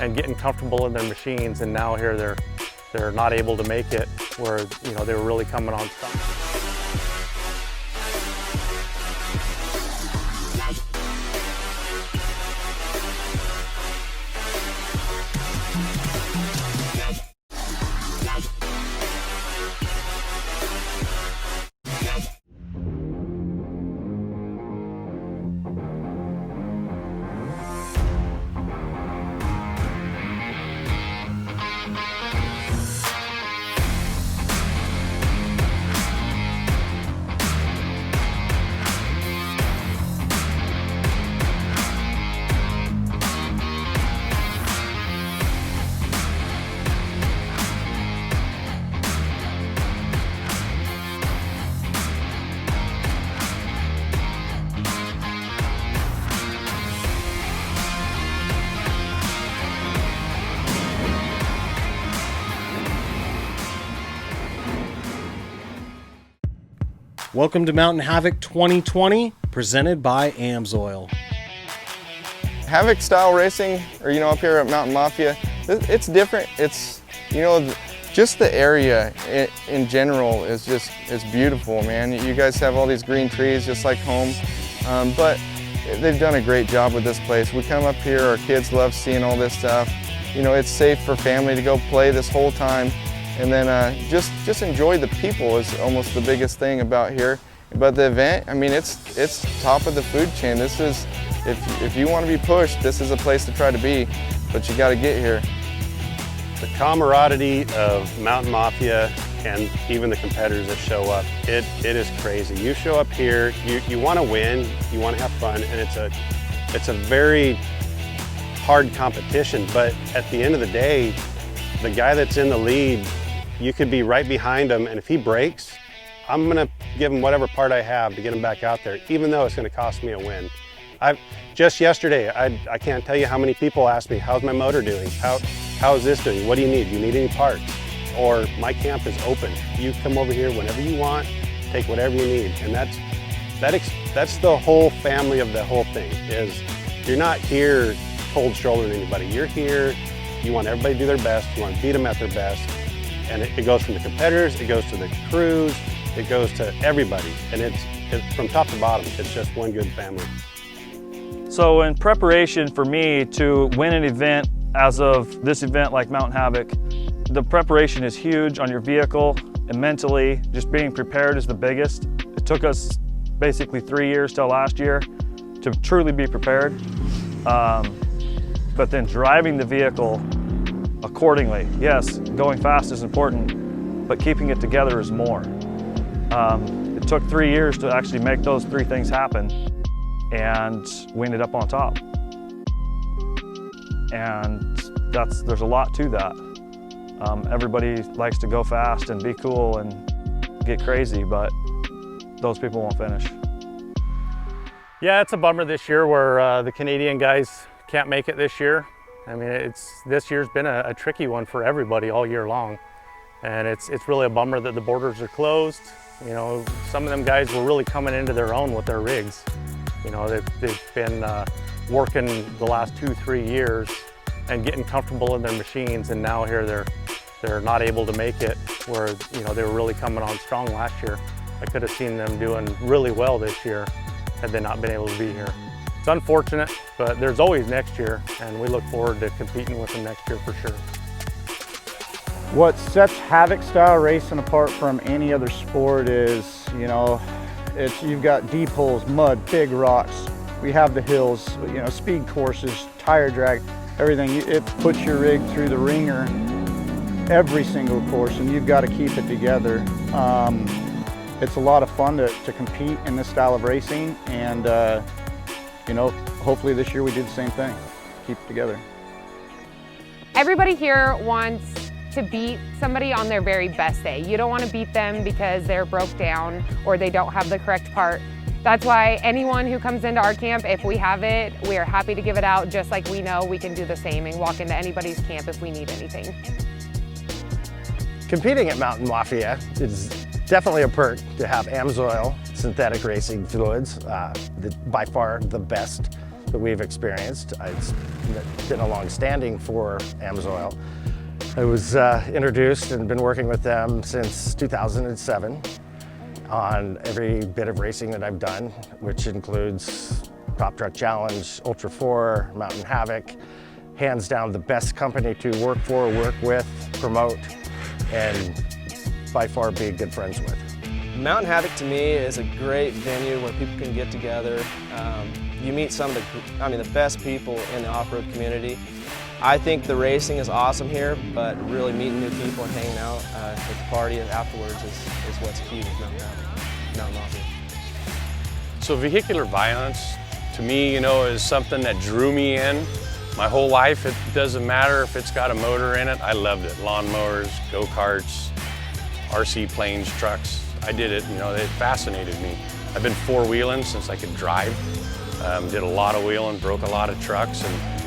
and getting comfortable in their machines, and now here they're not able to make it where, you know, they were really coming on strong. Welcome to Mountain Havoc 2020, presented by AMSOIL. Havoc style racing, or up here at Mountain Mafia, it's different. It's, just the area in general is it's beautiful, man. You guys have all these green trees just like home, but they've done a great job with this place. We come up here, our kids love seeing all this stuff. It's safe for family to go play this whole time. And then just enjoy the people is almost the biggest thing about here. But the event, I mean, it's top of the food chain. This is, if you want to be pushed, this is a place to try to be, but you got to get here. The camaraderie of Mountain Mafia and even the competitors that show up, it is crazy. You show up here, you want to win, you want to have fun, and it's a very hard competition. But at the end of the day, the guy that's in the lead, you could be right behind him, and if he breaks, I'm gonna give him whatever part I have to get him back out there, even though it's gonna cost me a win. Just yesterday, I can't tell you how many people asked me, how's my motor doing? How is this doing? What do you need? Do you need any parts? Or my camp is open. You come over here whenever you want, take whatever you need. And that's the whole family of the whole thing, is you're not here cold shouldering anybody. You're here, you want everybody to do their best, you want to beat them at their best. And it goes from the competitors, it goes to the crews, it goes to everybody. And it's from top to bottom, it's just one good family. So in preparation for me to win an event, as of this event like Mountain Havoc, the preparation is huge on your vehicle and mentally. Just being prepared is the biggest. It took us basically 3 years till last year to truly be prepared. But then driving the vehicle accordingly. Yes, going fast is important, but keeping it together is more. It took 3 years to actually make those three things happen, and we ended up on top. And there's a lot to that. Everybody likes to go fast and be cool and get crazy, but those people won't finish. Yeah, it's a bummer this year where the Canadian guys can't make it this year. I mean, this year's been a tricky one for everybody all year long. And it's really a bummer that the borders are closed. Some of them guys were really coming into their own with their rigs. They've been working the last 2-3 years and getting comfortable in their machines, and now here they're not able to make it where, they were really coming on strong last year. I could have seen them doing really well this year had they not been able to be here. It's unfortunate, but there's always next year, and we look forward to competing with them next year for sure. What sets Havoc style racing apart from any other sport is, you've got deep holes, mud, big rocks. We have the hills, speed courses, tire drag, everything. It puts your rig through the ringer every single course, and you've got to keep it together. It's a lot of fun to compete in this style of racing, and hopefully this year we do the same thing, keep it together. Everybody here wants to beat somebody on their very best day. You don't want to beat them because they're broke down or they don't have the correct part. That's why anyone who comes into our camp, if we have it, we are happy to give it out, just like we know we can do the same and walk into anybody's camp if we need anything. Competing at Mountain Mafia is definitely a perk to have AMSOIL synthetic racing fluids, by far the best that we've experienced. It's been a long standing for AMSOIL. I was introduced and been working with them since 2007 on every bit of racing that I've done, which includes Top Truck Challenge, Ultra 4, Mountain Havoc. Hands down the best company to work for, work with, promote, and by far be good friends with. Mountain Havoc to me is a great venue where people can get together. You meet some of the best people in the off-road community. I think the racing is awesome here, but really meeting new people and hanging out at the party afterwards is what's key with Mountain Havoc, Mountain Mafia. So vehicular violence, to me, is something that drew me in my whole life. It doesn't matter if it's got a motor in it. I loved it. Lawnmowers, go-karts, RC planes, trucks. I did it, it fascinated me. I've been four-wheeling since I could drive. Did a lot of wheeling, broke a lot of trucks,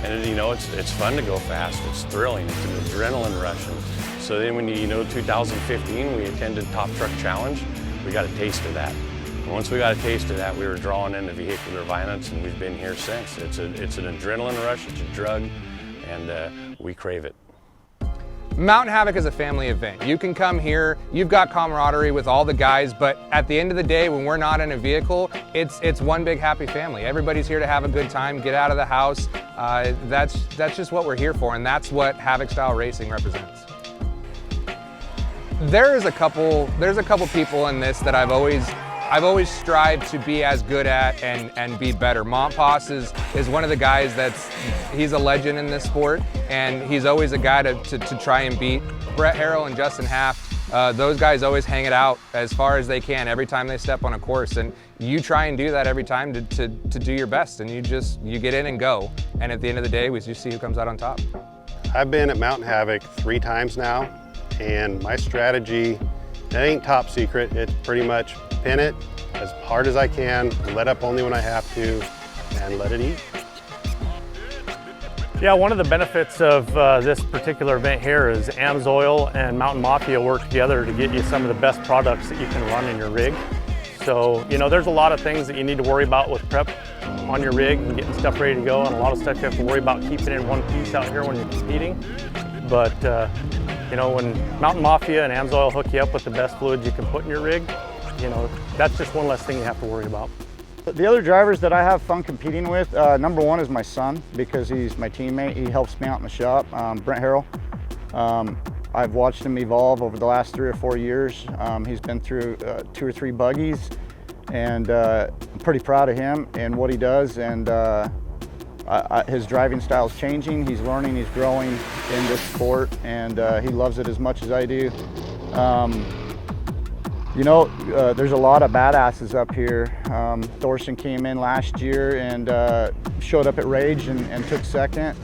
and it's fun to go fast. It's thrilling. It's an adrenaline rush. And so then when 2015, we attended Top Truck Challenge. We got a taste of that. And once we got a taste of that, we were drawn into vehicular violence, and we've been here since. It's an adrenaline rush. It's a drug, and we crave it. Mountain Havoc is a family event. You can come here, you've got camaraderie with all the guys, but at the end of the day, when we're not in a vehicle, it's one big happy family. Everybody's here to have a good time, get out of the house. That's just what we're here for, and that's what Havoc style racing represents. There's a couple people in this that I've always strived to be as good at and be better. Montpas is one of the guys he's a legend in this sport, and he's always a guy to try and beat. Brett Harrell and Justin Haft, those guys always hang it out as far as they can every time they step on a course, and you try and do that every time to do your best, and you get in and go, and at the end of the day, we just see who comes out on top. I've been at Mountain Havoc 3 times now, and my strategy, it ain't top secret. It's pretty much pin it as hard as I can, let up only when I have to, and let it eat. Yeah, one of the benefits of this particular event here is AMSOIL and Mountain Mafia work together to get you some of the best products that you can run in your rig. So, there's a lot of things that you need to worry about with prep on your rig and getting stuff ready to go, and a lot of stuff you have to worry about keeping in one piece out here when you're competing. But, when Mountain Mafia and AMSOIL hook you up with the best fluids you can put in your rig, that's just one less thing you have to worry about. The other drivers that I have fun competing with, number one is my son, because he's my teammate. He helps me out in the shop, Brent Harrell. I've watched him evolve over the last 3 or 4 years. He's been through 2 or 3 buggies, and I'm pretty proud of him and what he does. And his driving style is changing. He's learning, he's growing in this sport, and he loves it as much as I do. There's a lot of badasses up here. Thorson came in last year and showed up at Rage and took second.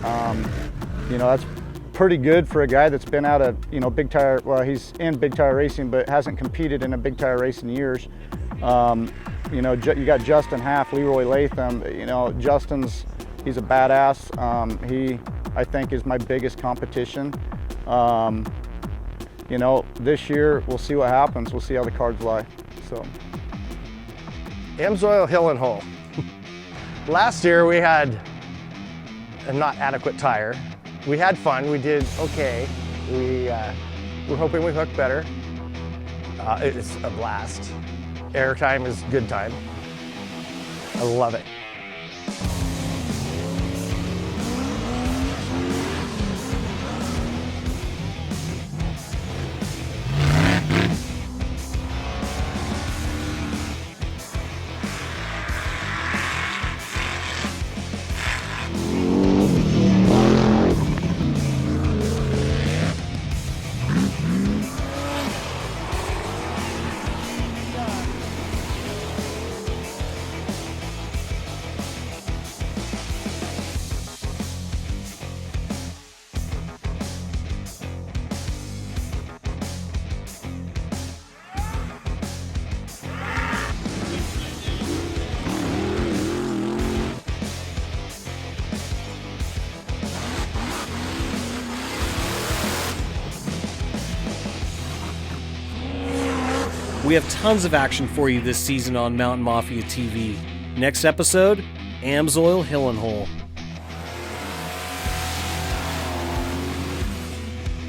That's pretty good for a guy that's been out of, big tire, well, he's in big tire racing, but hasn't competed in a big tire race in years. You got Justin Haft, Leroy Latham. He's a badass. He, I think, is my biggest competition. This year, we'll see what happens. We'll see how the cards lie, so. AMSOIL Hill and Hole. Last year, we had a not adequate tire. We had fun, we did okay. We're hoping we hook better. It's a blast. Air time is good time. I love it. We have tons of action for you this season on Mountain Mafia TV. Next episode, AMSOIL Hill and Hole.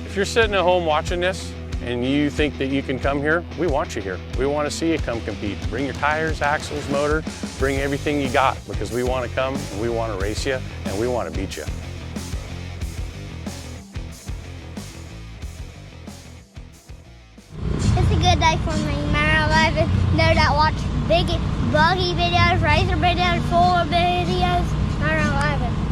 If you're sitting at home watching this and you think that you can come here, we want you here. We want to see you come compete. Bring your tires, axles, motor, bring everything you got, because we want to come and we want to race you and we want to beat you. It's a good day for me, man. I love it. Know that watch big buggy videos, racer videos, full videos. I love it.